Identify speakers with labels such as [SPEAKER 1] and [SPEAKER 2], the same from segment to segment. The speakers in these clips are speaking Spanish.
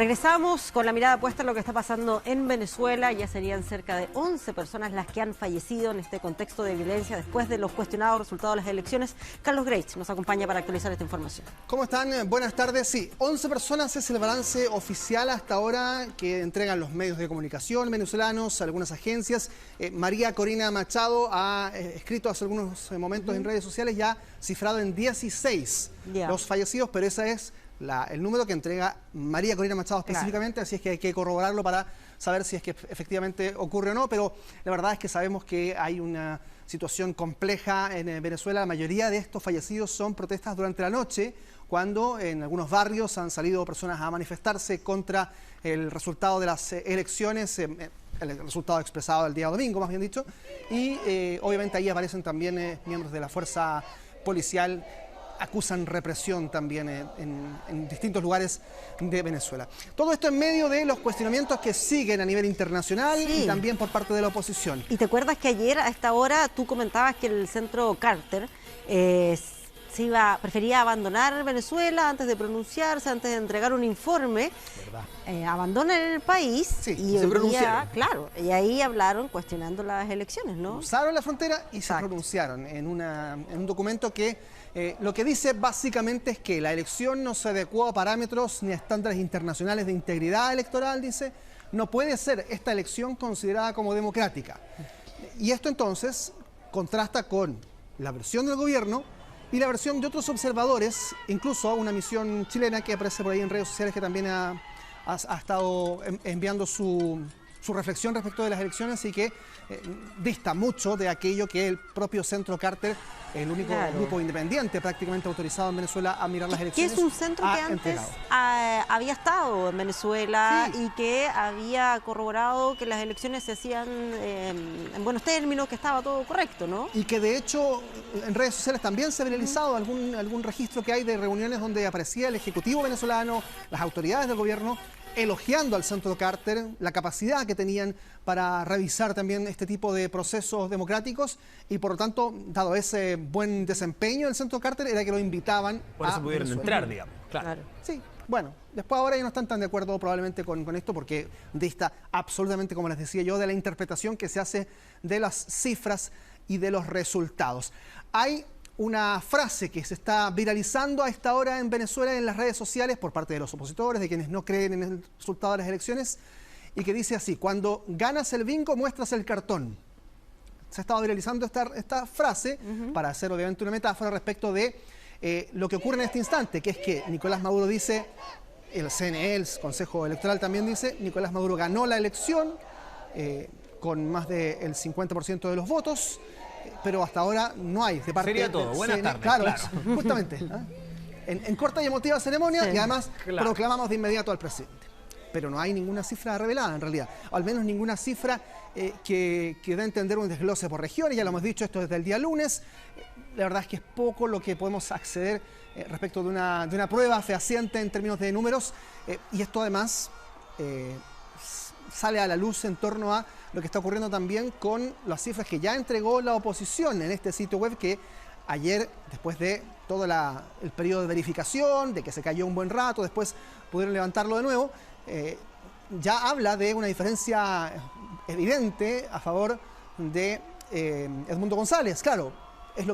[SPEAKER 1] Regresamos con la mirada puesta en lo que está pasando en Venezuela. Ya serían cerca de 11 personas las que han fallecido en este contexto de violencia después de los cuestionados resultados de las elecciones. Carlos Grace nos acompaña para actualizar esta información.
[SPEAKER 2] ¿Cómo están? Buenas tardes. Sí, 11 personas es el balance oficial hasta ahora que entregan los medios de comunicación venezolanos, algunas agencias. María Corina Machado ha escrito hace algunos momentos en redes sociales, ya cifrado en 16 los fallecidos, pero esa es el número que entrega María Corina Machado específicamente, así es que hay que corroborarlo para saber si es que efectivamente ocurre o no, pero la verdad es que sabemos que hay una situación compleja en Venezuela. La mayoría de estos fallecidos son protestas durante la noche, cuando en algunos barrios han salido personas a manifestarse contra el resultado de las elecciones, el resultado expresado el día domingo, más bien dicho, y obviamente ahí aparecen también miembros de la fuerza policial. Acusan represión también en distintos lugares de Venezuela. Todo esto en medio de los cuestionamientos que siguen a nivel internacional y también por parte de la oposición.
[SPEAKER 1] ¿Y te acuerdas que ayer a esta hora tú comentabas que el centro Carter prefería abandonar Venezuela antes de pronunciarse, antes de entregar un informe? Abandonan el país y
[SPEAKER 2] se pronunciaron.
[SPEAKER 1] Claro, y ahí hablaron cuestionando las elecciones, ¿no?
[SPEAKER 2] Cruzaron la frontera y se pronunciaron en un documento que lo que dice básicamente es que la elección no se adecuó a parámetros ni a estándares internacionales de integridad electoral, dice. No puede ser esta elección considerada como democrática. Y esto entonces contrasta con la versión del gobierno y la versión de otros observadores, incluso una misión chilena que aparece por ahí en redes sociales que también ha estado enviando su reflexión respecto de las elecciones y que dista mucho de aquello que el propio Centro Carter, el único grupo independiente prácticamente autorizado en Venezuela a mirar las elecciones.
[SPEAKER 1] Que es un centro que antes había estado en Venezuela y que había corroborado que las elecciones se hacían en buenos términos, que estaba todo correcto, ¿no?
[SPEAKER 2] Y que de hecho en redes sociales también se ha viralizado algún registro que hay de reuniones donde aparecía el Ejecutivo venezolano, las autoridades del gobierno, elogiando al Centro Carter, la capacidad que tenían para revisar también este tipo de procesos democráticos y por lo tanto, dado ese buen desempeño del Centro Carter, era que lo invitaban
[SPEAKER 3] por eso pudieron entrar, digamos.
[SPEAKER 1] Claro.
[SPEAKER 2] Sí, bueno, después ahora ya no están tan de acuerdo probablemente con esto porque dista absolutamente, como les decía yo, de la interpretación que se hace de las cifras y de los resultados. Hay una frase que se está viralizando a esta hora en Venezuela en las redes sociales por parte de los opositores, de quienes no creen en el resultado de las elecciones, y que dice así: cuando ganas el bingo, muestras el cartón. Se ha estado viralizando esta frase para hacer obviamente una metáfora respecto de lo que ocurre en este instante, que es que Nicolás Maduro dice, el CNE, el Consejo Electoral también dice, Nicolás Maduro ganó la elección con más del 50% de los votos, pero hasta ahora no hay de parte
[SPEAKER 3] Sería todo. Buenas
[SPEAKER 2] CNE.
[SPEAKER 3] tardes.
[SPEAKER 2] Claro. Justamente. En corta y emotiva ceremonia y además proclamamos de inmediato al presidente. Pero no hay ninguna cifra revelada en realidad, o al menos ninguna cifra que dé a entender un desglose por regiones. Ya lo hemos dicho esto desde el día lunes. La verdad es que es poco lo que podemos acceder respecto de una prueba fehaciente en términos de números, y esto además sale a la luz en torno a lo que está ocurriendo también con las cifras que ya entregó la oposición en este sitio web, que ayer, después de todo el periodo de verificación, de que se cayó un buen rato, después pudieron levantarlo de nuevo, ya habla de una diferencia evidente a favor de Edmundo González. Claro, es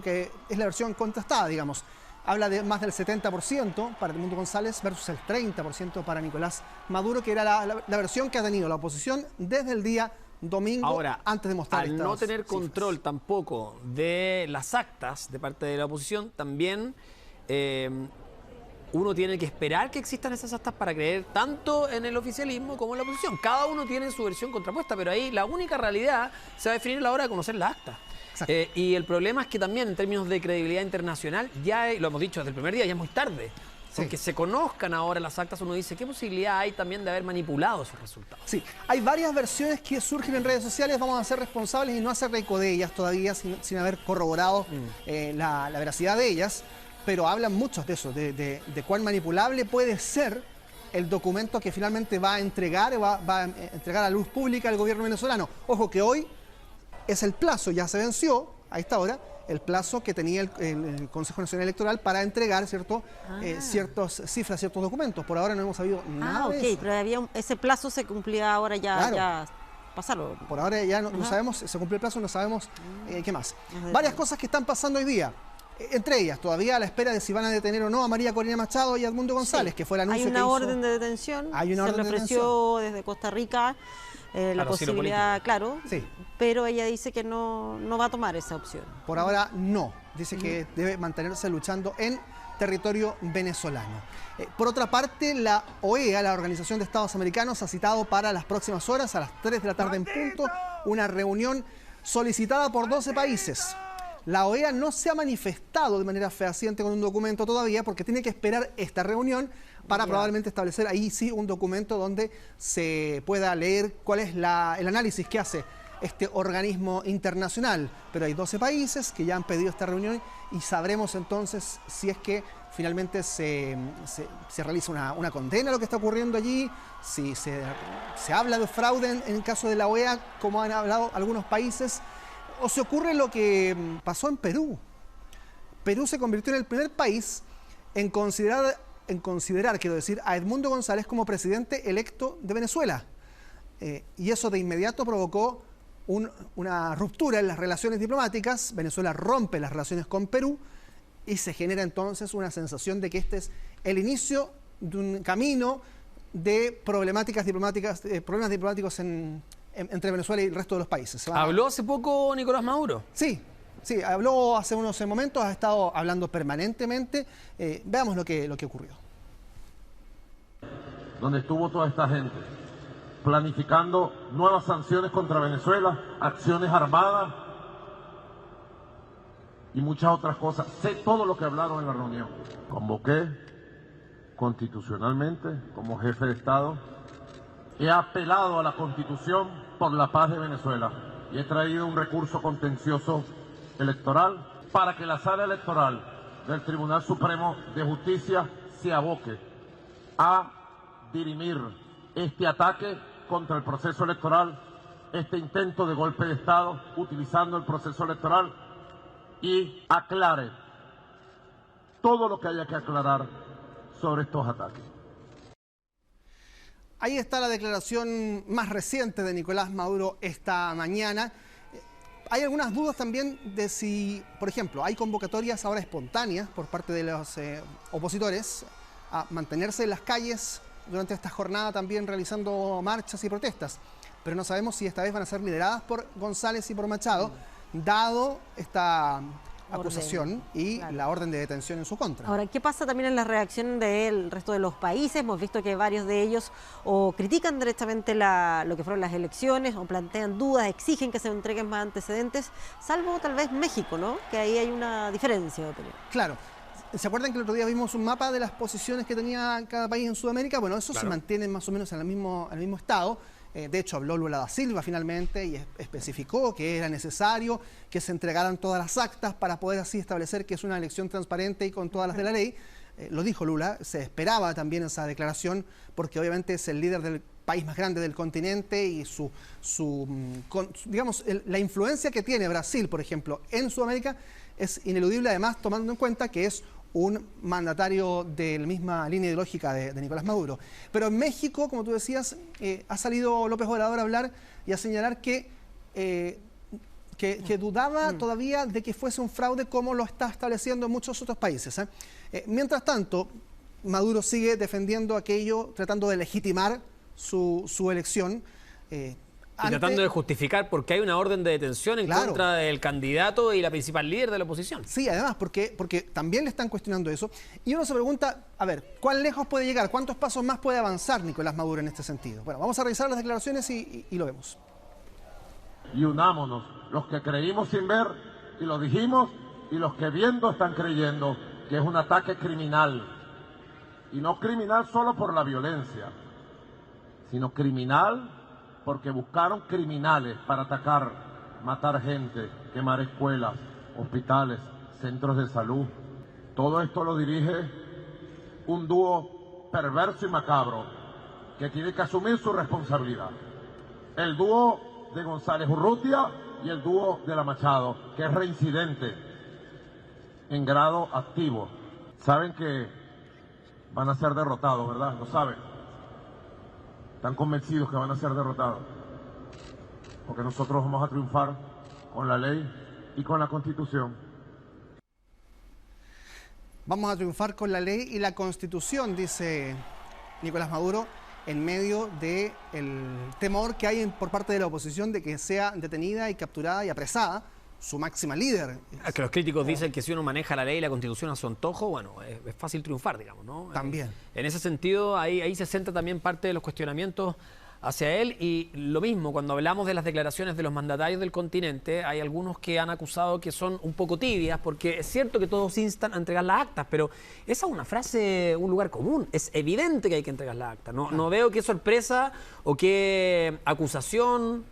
[SPEAKER 2] la versión contrastada, digamos. Habla de más del 70% para Edmundo González versus el 30% para Nicolás Maduro, que era la versión que ha tenido la oposición desde el día domingo.
[SPEAKER 3] Ahora,
[SPEAKER 2] antes de mostrar
[SPEAKER 3] al no tener control tampoco de las actas de parte de la oposición, también uno tiene que esperar que existan esas actas para creer tanto en el oficialismo como en la oposición. Cada uno tiene su versión contrapuesta, pero ahí la única realidad se va a definir a la hora de conocer las actas. Y el problema es que también en términos de credibilidad internacional, ya lo hemos dicho desde el primer día, ya es muy tarde. Porque se conozcan ahora las actas, uno dice, ¿qué posibilidad hay también de haber manipulado esos resultados?
[SPEAKER 2] Sí, hay varias versiones que surgen en redes sociales, vamos a ser responsables y no hacer eco de ellas todavía sin haber corroborado la veracidad de ellas, pero hablan muchos de eso, de cuán manipulable puede ser el documento que finalmente va a entregar a luz pública el gobierno venezolano. Ojo que hoy es el plazo, ya se venció a esta hora, el plazo que tenía el Consejo Nacional Electoral para entregar, ¿cierto? Ciertas cifras, ciertos documentos. Por ahora no hemos sabido nada de eso.
[SPEAKER 1] Pero ese plazo se cumplía ahora ya, ya pasaron.
[SPEAKER 2] Por ahora ya no sabemos, se cumplió el plazo, no sabemos qué más. Varias cosas que están pasando hoy día. Entre ellas, todavía a la espera de si van a detener o no a María Corina Machado y a Edmundo González, que fue el anuncio que hizo.
[SPEAKER 1] Hay una orden de detención. Se le ofreció desde Costa Rica la posibilidad, pero ella dice que no va a tomar esa opción.
[SPEAKER 2] Por ahora no. Dice que debe mantenerse luchando en territorio venezolano. Por otra parte, la OEA, la Organización de Estados Americanos, ha citado para las próximas horas, a las 3 de la tarde en punto, una reunión solicitada por 12 países. La OEA no se ha manifestado de manera fehaciente con un documento todavía porque tiene que esperar esta reunión para probablemente establecer ahí sí un documento donde se pueda leer cuál es el análisis que hace este organismo internacional. Pero hay 12 países que ya han pedido esta reunión y sabremos entonces si es que finalmente se realiza una condena a lo que está ocurriendo allí, si se habla de fraude en el caso de la OEA, como han hablado algunos países, o se ocurre lo que pasó en Perú. Perú se convirtió en el primer país en considerar, quiero decir, a Edmundo González como presidente electo de Venezuela. Y eso de inmediato provocó una ruptura en las relaciones diplomáticas. Venezuela rompe las relaciones con Perú y se genera entonces una sensación de que este es el inicio de un camino de problemas diplomáticos entre Venezuela y el resto de los países.
[SPEAKER 3] ¿Habló hace poco Nicolás Maduro?
[SPEAKER 2] Sí, habló hace unos momentos, ha estado hablando permanentemente. Veamos lo que ocurrió.
[SPEAKER 4] Donde estuvo toda esta gente planificando nuevas sanciones contra Venezuela, acciones armadas y muchas otras cosas. Sé todo lo que hablaron en la reunión. Convoqué constitucionalmente como jefe de Estado. He apelado a la Constitución por la paz de Venezuela y he traído un recurso contencioso electoral para que la sala electoral del Tribunal Supremo de Justicia se aboque a dirimir este ataque contra el proceso electoral, este intento de golpe de Estado utilizando el proceso electoral y aclare todo lo que haya que aclarar sobre estos ataques.
[SPEAKER 2] Ahí está la declaración más reciente de Nicolás Maduro esta mañana. Hay algunas dudas también de si, por ejemplo, hay convocatorias ahora espontáneas por parte de los opositores a mantenerse en las calles durante esta jornada también realizando marchas y protestas. Pero no sabemos si esta vez van a ser lideradas por González y por Machado, dado esta acusación y la orden de detención en su contra.
[SPEAKER 1] Ahora, ¿qué pasa también en la reacción del resto de los países? Hemos visto que varios de ellos o critican directamente lo que fueron las elecciones o plantean dudas, exigen que se entreguen más antecedentes, salvo tal vez México, ¿no? Que ahí hay una diferencia de opinión.
[SPEAKER 2] Claro. ¿Se acuerdan que el otro día vimos un mapa de las posiciones que tenía cada país en Sudamérica? Bueno, eso se mantiene más o menos en el mismo estado. De hecho, habló Lula da Silva finalmente y especificó que era necesario que se entregaran todas las actas para poder así establecer que es una elección transparente y con todas las de la ley. Lo dijo Lula, se esperaba también esa declaración porque obviamente es el líder del país más grande del continente y digamos, la influencia que tiene Brasil, por ejemplo, en Sudamérica es ineludible, además tomando en cuenta que es un mandatario de la misma línea ideológica de Nicolás Maduro. Pero en México, como tú decías, ha salido López Obrador a hablar y a señalar que dudaba todavía de que fuese un fraude como lo está estableciendo en muchos otros países. Mientras tanto, Maduro sigue defendiendo aquello, tratando de legitimar su elección.
[SPEAKER 3] Y tratando de justificar por qué hay una orden de detención en contra del candidato y la principal líder de la oposición.
[SPEAKER 2] Sí, además, porque también le están cuestionando eso. Y uno se pregunta, a ver, ¿cuán lejos puede llegar? ¿Cuántos pasos más puede avanzar Nicolás Maduro en este sentido? Bueno, vamos a revisar las declaraciones y lo vemos.
[SPEAKER 4] Y unámonos, los que creímos sin ver y lo dijimos, y los que viendo están creyendo que es un ataque criminal. Y no criminal solo por la violencia, sino criminal porque buscaron criminales para atacar, matar gente, quemar escuelas, hospitales, centros de salud. Todo esto lo dirige un dúo perverso y macabro que tiene que asumir su responsabilidad. El dúo de González Urrutia y el dúo de la Machado, que es reincidente, en grado activo. Saben que van a ser derrotados, ¿verdad? Lo saben. Están convencidos que van a ser derrotados. Porque nosotros vamos a triunfar con la ley y con la Constitución.
[SPEAKER 2] Vamos a triunfar con la ley y la Constitución, dice Nicolás Maduro, en medio del temor que hay por parte de la oposición de que sea detenida y capturada y apresada su máxima líder.
[SPEAKER 3] Es que los críticos dicen que si uno maneja la ley y la Constitución a su antojo, bueno, es fácil triunfar, digamos, ¿no?
[SPEAKER 2] También.
[SPEAKER 3] En ese sentido, ahí se centra también parte de los cuestionamientos hacia él, y lo mismo, cuando hablamos de las declaraciones de los mandatarios del continente, hay algunos que han acusado que son un poco tibias, porque es cierto que todos instan a entregar las actas, pero esa es una frase, un lugar común, es evidente que hay que entregar las actas, no veo qué sorpresa o qué acusación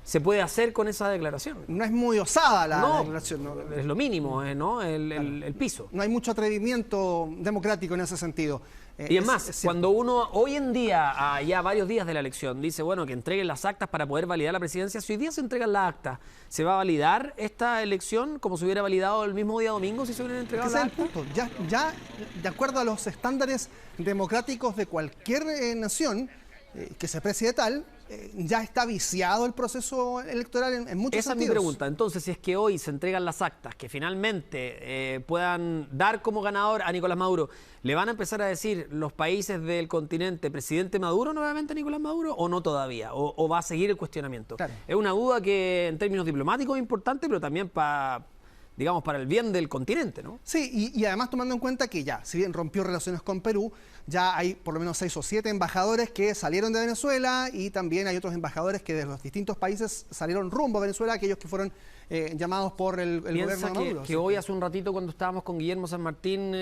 [SPEAKER 3] se puede hacer con esa declaración.
[SPEAKER 2] No es muy osada la declaración.
[SPEAKER 3] No, es lo mínimo, ¿no? El piso.
[SPEAKER 2] No hay mucho atrevimiento democrático en ese sentido.
[SPEAKER 3] Y es más, cuando uno hoy en día, a ya varios días de la elección, dice, bueno, que entreguen las actas para poder validar la presidencia, si hoy día se entregan las actas, ¿se va a validar esta elección como se hubiera validado el mismo día domingo si se hubieran entregado las actas?
[SPEAKER 2] Ese es el punto. Ya, de acuerdo a los estándares democráticos de cualquier nación que se precie de tal, ya está viciado el proceso electoral en muchos sentidos.
[SPEAKER 3] Esa es mi pregunta. Entonces, si es que hoy se entregan las actas que finalmente puedan dar como ganador a Nicolás Maduro, ¿le van a empezar a decir los países del continente presidente Maduro nuevamente a Nicolás Maduro o no todavía? ¿O va a seguir el cuestionamiento?
[SPEAKER 2] Claro.
[SPEAKER 3] Es una duda que en términos diplomáticos es importante, pero también para el bien del continente, ¿no?
[SPEAKER 2] Sí, y además tomando en cuenta que ya, si bien rompió relaciones con Perú, ya hay por lo menos 6 o 7 embajadores que salieron de Venezuela, y también hay otros embajadores que de los distintos países salieron rumbo a Venezuela, aquellos que fueron llamados por el gobierno de Maduro.
[SPEAKER 3] Que hoy hace un ratito cuando estábamos con Guillermo San Martín,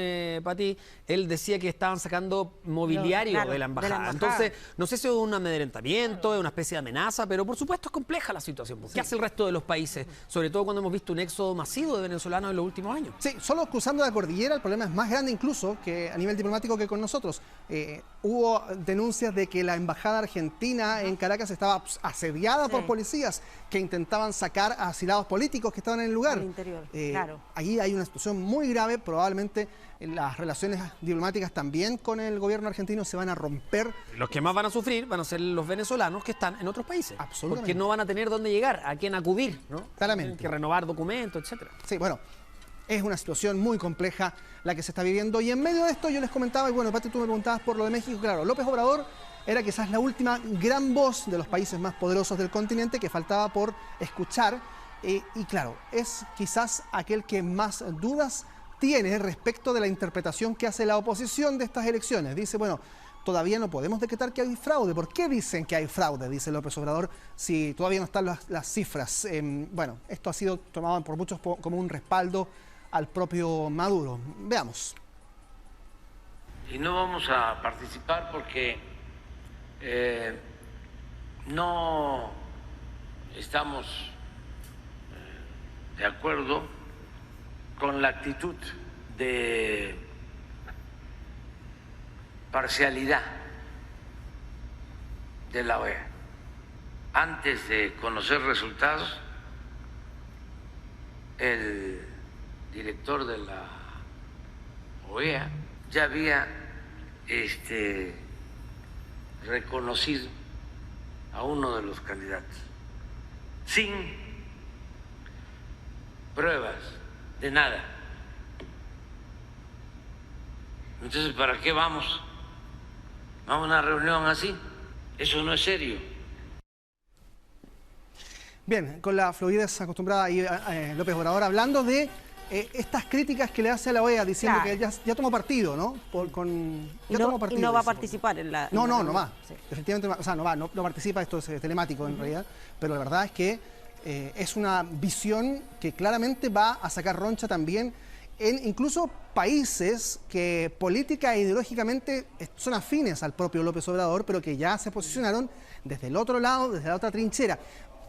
[SPEAKER 3] Pati, él decía que estaban sacando mobiliario de la embajada. Entonces, no sé si es un amedrentamiento, es una especie de amenaza, pero por supuesto es compleja la situación. ¿Qué hace el resto de los países? Sobre todo cuando hemos visto un éxodo masivo de venezolanos en los últimos años.
[SPEAKER 2] Sí, solo cruzando la cordillera el problema es más grande incluso que a nivel diplomático que con nosotros. Hubo denuncias de que la embajada argentina en Caracas estaba asediada por policías que intentaban sacar a asilados políticos que estaban en el lugar.
[SPEAKER 1] Al interior, claro.
[SPEAKER 2] Allí hay una situación muy grave, probablemente las relaciones diplomáticas también con el gobierno argentino se van a romper.
[SPEAKER 3] Los que más van a sufrir van a ser los venezolanos que están en otros países.
[SPEAKER 2] Absolutamente.
[SPEAKER 3] Porque no van a tener dónde llegar, a quién acudir, ¿no?
[SPEAKER 2] Claramente.
[SPEAKER 3] Tienen que renovar documentos, etcétera.
[SPEAKER 2] Sí, bueno, es una situación muy compleja la que se está viviendo, y en medio de esto yo les comentaba, y bueno, Pati, tú me preguntabas por lo de México. Claro, López Obrador era quizás la última gran voz de los países más poderosos del continente que faltaba por escuchar, y claro, es quizás aquel que más dudas tiene respecto de la interpretación que hace la oposición de estas elecciones. Dice, bueno, todavía no podemos decretar que hay fraude. ¿Por qué dicen que hay fraude? Dice López Obrador, si todavía no están las cifras. Bueno, esto ha sido tomado por muchos como un respaldo al propio Maduro. Veamos.
[SPEAKER 5] Y no vamos a participar porque no estamos de acuerdo con la actitud de parcialidad de la OEA. Antes de conocer resultados, el director de la OEA ya había reconocido a uno de los candidatos sin pruebas de nada. Entonces, ¿para qué vamos a una reunión así? Eso no es serio.
[SPEAKER 2] Bien, con la fluidez acostumbrada ahí López Obrador hablando de estas críticas que le hace a la OEA, diciendo que ya tomó partido, ¿no? Tomó partido,
[SPEAKER 1] y no va a participar en la...
[SPEAKER 2] No va. Sí. Efectivamente, o sea, no participa, esto es telemático en realidad, pero la verdad es que es una visión que claramente va a sacar roncha también en incluso países que política e ideológicamente son afines al propio López Obrador, pero que ya se posicionaron desde el otro lado, desde la otra trinchera.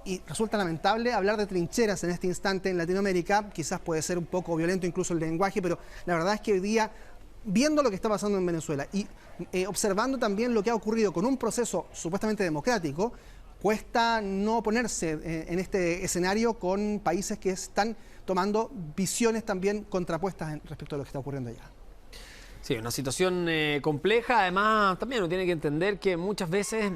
[SPEAKER 2] Y resulta lamentable hablar de trincheras en este instante en Latinoamérica. Quizás puede ser un poco violento incluso el lenguaje, pero la verdad es que hoy día, viendo lo que está pasando en Venezuela y observando también lo que ha ocurrido con un proceso supuestamente democrático, cuesta no ponerse en este escenario con países que están tomando visiones también contrapuestas respecto a lo que está ocurriendo allá.
[SPEAKER 3] Sí, una situación compleja. Además, también uno tiene que entender que muchas veces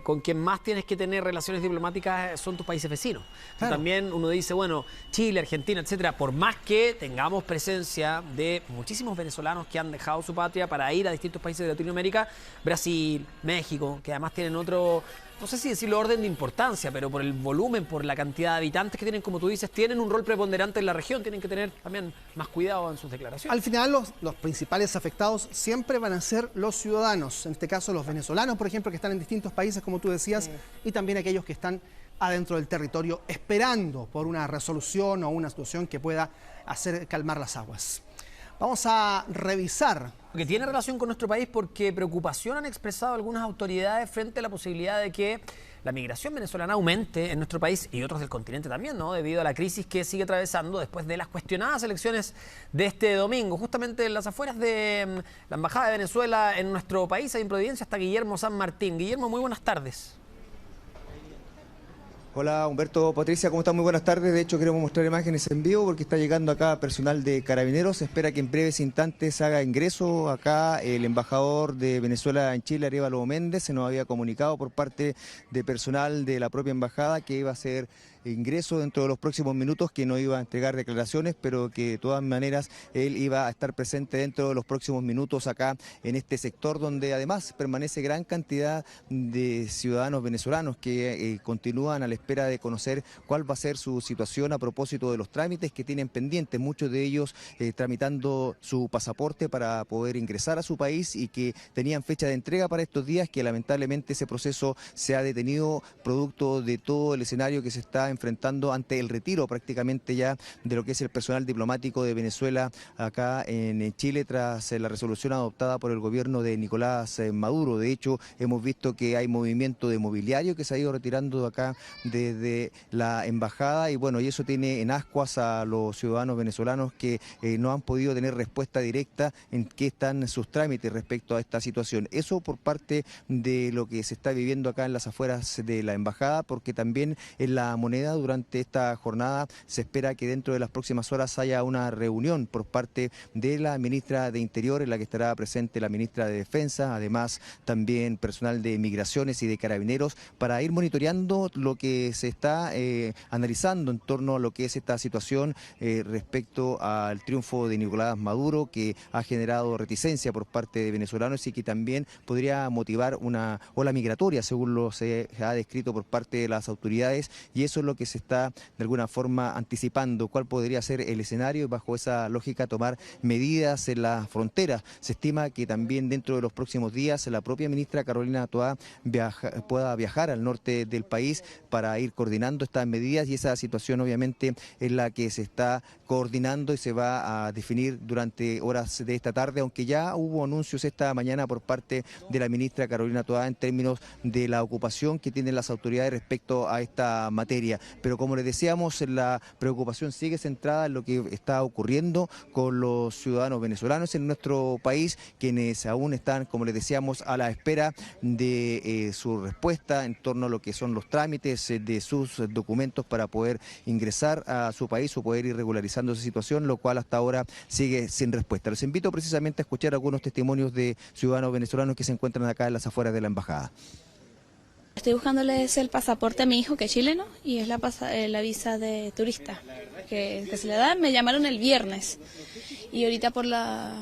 [SPEAKER 3] con quien más tienes que tener relaciones diplomáticas son tus países vecinos. Claro. También uno dice, bueno, Chile, Argentina, etcétera, por más que tengamos presencia de muchísimos venezolanos que han dejado su patria para ir a distintos países de Latinoamérica, Brasil, México, que además tienen otro, no sé si decirlo orden de importancia, pero por el volumen, por la cantidad de habitantes que tienen, como tú dices, tienen un rol preponderante en la región, tienen que tener también más cuidado en sus declaraciones.
[SPEAKER 2] Al final los principales afectados siempre van a ser los ciudadanos, en este caso los venezolanos, por ejemplo, que están en distintos países, como tú decías, y también aquellos que están adentro del territorio esperando por una resolución o una situación que pueda hacer calmar las aguas. Vamos a revisar.
[SPEAKER 3] Que tiene relación con nuestro país porque preocupación han expresado algunas autoridades frente a la posibilidad de que la migración venezolana aumente en nuestro país y otros del continente también, ¿no? Debido a la crisis que sigue atravesando después de las cuestionadas elecciones de este domingo. Justamente en las afueras de la Embajada de Venezuela en nuestro país, ahí en Providencia, está Guillermo San Martín. Guillermo, muy buenas tardes.
[SPEAKER 6] Hola Humberto, Patricia, ¿cómo están? Muy buenas tardes. De hecho, queremos mostrar imágenes en vivo porque está llegando acá personal de Carabineros. Se espera que en breves instantes haga ingreso acá el embajador de Venezuela en Chile, Arévalo Méndez. Se nos había comunicado por parte de personal de la propia embajada que iba a hacer ingreso dentro de los próximos minutos, que no iba a entregar declaraciones, pero que de todas maneras él iba a estar presente dentro de los próximos minutos acá en este sector, donde además permanece gran cantidad de ciudadanos venezolanos que continúan a la espera de conocer cuál va a ser su situación a propósito de los trámites que tienen pendientes, muchos de ellos tramitando su pasaporte para poder ingresar a su país y que tenían fecha de entrega para estos días, que lamentablemente ese proceso se ha detenido producto de todo el escenario que se está enfrentando ante el retiro prácticamente ya de lo que es el personal diplomático de Venezuela acá en Chile tras la resolución adoptada por el gobierno de Nicolás Maduro. De hecho, hemos visto que hay movimiento de mobiliario que se ha ido retirando de acá desde la embajada y bueno, y eso tiene en ascuas a los ciudadanos venezolanos que no han podido tener respuesta directa en qué están sus trámites respecto a esta situación. Eso por parte de lo que se está viviendo acá en las afueras de la embajada, porque también en la moneda durante esta jornada se espera que dentro de las próximas horas haya una reunión por parte de la ministra de Interior, en la que estará presente la ministra de Defensa, además también personal de Migraciones y de Carabineros, para ir monitoreando lo que se está analizando en torno a lo que es esta situación respecto al triunfo de Nicolás Maduro, que ha generado reticencia por parte de venezolanos y que también podría motivar una ola migratoria, según lo se ha descrito por parte de las autoridades, y eso es lo que se está de alguna forma anticipando, cuál podría ser el escenario y bajo esa lógica tomar medidas en las fronteras. Se estima que también dentro de los próximos días la propia ministra Carolina Toá pueda viajar al norte del país para ir coordinando estas medidas, y esa situación obviamente es la que se está coordinando y se va a definir durante horas de esta tarde, aunque ya hubo anuncios esta mañana por parte de la ministra Carolina Toá en términos de la ocupación que tienen las autoridades respecto a esta materia. Pero como les decíamos, la preocupación sigue centrada en lo que está ocurriendo con los ciudadanos venezolanos en nuestro país, quienes aún están, como les decíamos, a la espera de su respuesta en torno a lo que son los trámites de sus documentos para poder ingresar a su país o poder ir regularizando esa situación, lo cual hasta ahora sigue sin respuesta. Les invito precisamente a escuchar algunos testimonios de ciudadanos venezolanos que se encuentran acá en las afueras de la embajada.
[SPEAKER 7] Estoy buscándoles el pasaporte a mi hijo, que es chileno, y es la visa de turista que se le da. Me llamaron el viernes y ahorita por la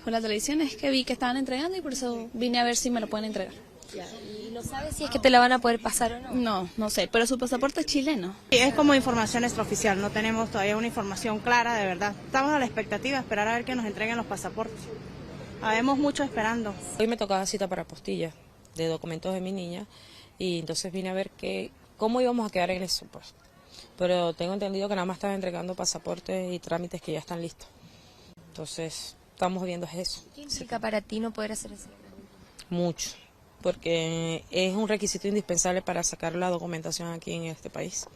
[SPEAKER 7] televisión es que vi que estaban entregando y por eso vine a ver si me lo pueden entregar.
[SPEAKER 8] ¿Y no sabes si es que te la van a poder pasar o no?
[SPEAKER 7] No, no sé, pero su pasaporte es chileno.
[SPEAKER 9] Es como información extraoficial, no tenemos todavía una información clara, de verdad. Estamos a la expectativa de esperar a ver que nos entreguen los pasaportes. Habemos mucho esperando.
[SPEAKER 10] Hoy me tocaba cita para apostilla de documentos de mi niña y entonces vine a ver cómo íbamos a quedar en eso, pues. Pero tengo entendido que nada más están entregando pasaportes y trámites que ya están listos. Entonces, estamos viendo eso.
[SPEAKER 8] ¿Qué implica para ti no poder hacer eso?
[SPEAKER 10] Mucho, porque es un requisito indispensable para sacar la documentación aquí en este país.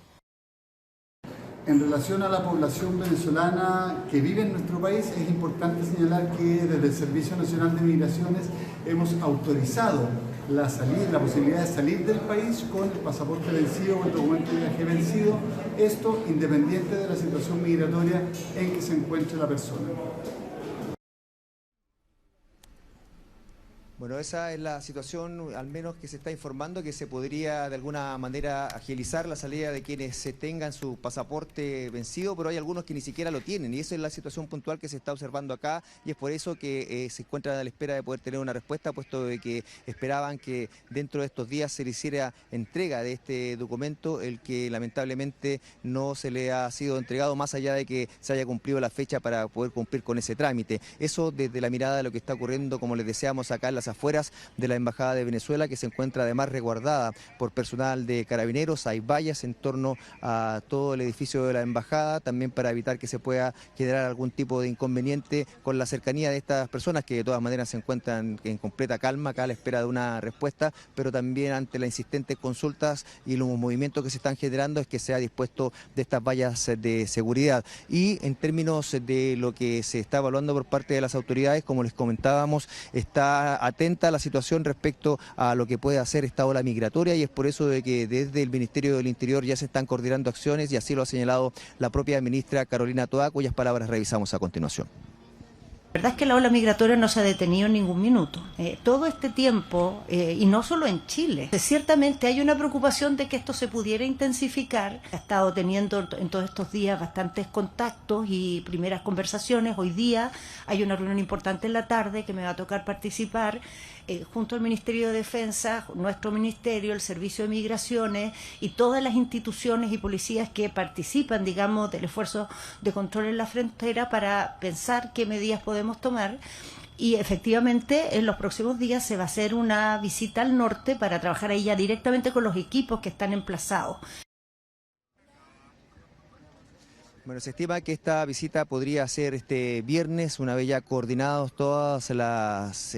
[SPEAKER 11] En relación a la población venezolana que vive en nuestro país, es importante señalar que desde el Servicio Nacional de Migraciones hemos autorizado la posibilidad de salir del país con el pasaporte vencido o el documento de viaje vencido, esto independiente de la situación migratoria en que se encuentre la persona.
[SPEAKER 6] Bueno, esa es la situación, al menos que se está informando, que se podría de alguna manera agilizar la salida de quienes se tengan su pasaporte vencido, pero hay algunos que ni siquiera lo tienen, y esa es la situación puntual que se está observando acá, y es por eso que se encuentran a la espera de poder tener una respuesta, puesto de que esperaban que dentro de estos días se le hiciera entrega de este documento, el que lamentablemente no se le ha sido entregado, más allá de que se haya cumplido la fecha para poder cumplir con ese trámite. Eso desde la mirada de lo que está ocurriendo, como les deseamos acá en las afueras de la Embajada de Venezuela, que se encuentra además resguardada por personal de Carabineros. Hay vallas en torno a todo el edificio de la Embajada, también para evitar que se pueda generar algún tipo de inconveniente con la cercanía de estas personas, que de todas maneras se encuentran en completa calma acá a la espera de una respuesta, pero también ante las insistentes consultas y los movimientos que se están generando, es que se ha dispuesto de estas vallas de seguridad. Y en términos de lo que se está evaluando por parte de las autoridades, como les comentábamos, está atenta la situación respecto a lo que puede hacer esta ola migratoria, y es por eso de que desde el Ministerio del Interior ya se están coordinando acciones, y así lo ha señalado la propia ministra Carolina Toá, cuyas palabras revisamos a continuación.
[SPEAKER 12] La verdad es que la ola migratoria no se ha detenido en ningún minuto. Todo este tiempo, y no solo en Chile, ciertamente hay una preocupación de que esto se pudiera intensificar. Ha estado teniendo en todos estos días bastantes contactos y primeras conversaciones. Hoy día hay una reunión importante en la tarde que me va a tocar participar junto al Ministerio de Defensa, nuestro ministerio, el Servicio de Migraciones y todas las instituciones y policías que participan, digamos, del esfuerzo de control en la frontera, para pensar qué medidas podemos tomar. Y efectivamente en los próximos días se va a hacer una visita al norte para trabajar ahí ya directamente con los equipos que están emplazados.
[SPEAKER 6] Bueno, se estima que esta visita podría ser este viernes, una vez ya coordinados todas las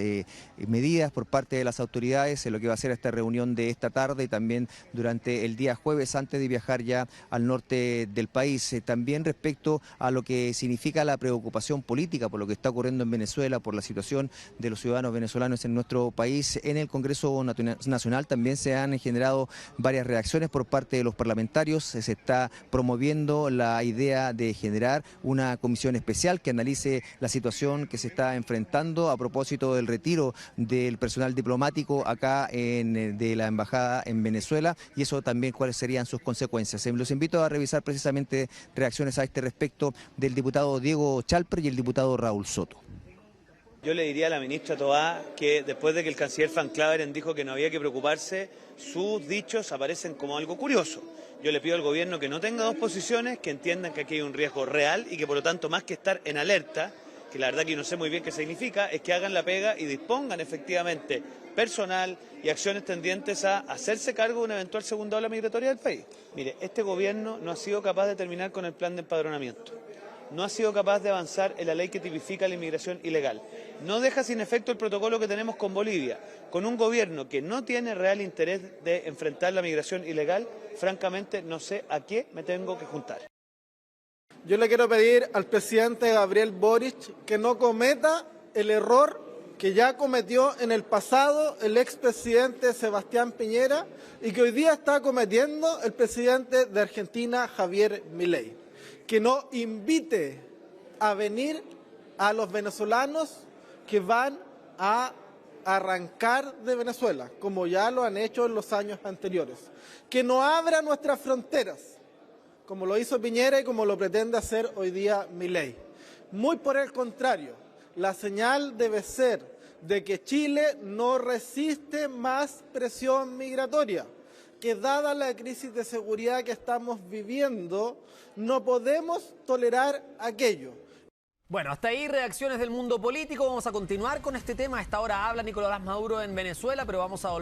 [SPEAKER 6] medidas por parte de las autoridades en lo que va a ser esta reunión de esta tarde, y también durante el día jueves, antes de viajar ya al norte del país. También respecto a lo que significa la preocupación política por lo que está ocurriendo en Venezuela, por la situación de los ciudadanos venezolanos en nuestro país, en el Congreso Nacional también se han generado varias reacciones por parte de los parlamentarios. Se está promoviendo la idea de generar una comisión especial que analice la situación que se está enfrentando a propósito del retiro del personal diplomático acá de la Embajada en Venezuela, y eso también cuáles serían sus consecuencias. Los invito a revisar precisamente reacciones a este respecto del diputado Diego Chalper y el diputado Raúl Soto.
[SPEAKER 13] Yo le diría a la ministra Toá que después de que el canciller Frank Claveren dijo que no había que preocuparse, sus dichos aparecen como algo curioso. Yo le pido al gobierno que no tenga dos posiciones, que entiendan que aquí hay un riesgo real y que por lo tanto, más que estar en alerta, que la verdad que no sé muy bien qué significa, es que hagan la pega y dispongan efectivamente personal y acciones tendientes a hacerse cargo de una eventual segunda ola migratoria del país. Mire, este gobierno no ha sido capaz de terminar con el plan de empadronamiento. No ha sido capaz de avanzar en la ley que tipifica la inmigración ilegal. No deja sin efecto el protocolo que tenemos con Bolivia. Con un gobierno que no tiene real interés de enfrentar la migración ilegal, francamente no sé a qué me tengo que juntar.
[SPEAKER 14] Yo le quiero pedir al presidente Gabriel Boric que no cometa el error que ya cometió en el pasado el expresidente Sebastián Piñera y que hoy día está cometiendo el presidente de Argentina, Javier Milei. Que no invite a venir a los venezolanos que van a arrancar de Venezuela, como ya lo han hecho en los años anteriores. Que no abra nuestras fronteras, como lo hizo Piñera y como lo pretende hacer hoy día Milei. Muy por el contrario, la señal debe ser de que Chile no resiste más presión migratoria, que dada la crisis de seguridad que estamos viviendo, no podemos tolerar aquello.
[SPEAKER 3] Bueno, hasta ahí reacciones del mundo político. Vamos a continuar con este tema. A esta hora habla Nicolás Maduro en Venezuela, pero vamos a volver.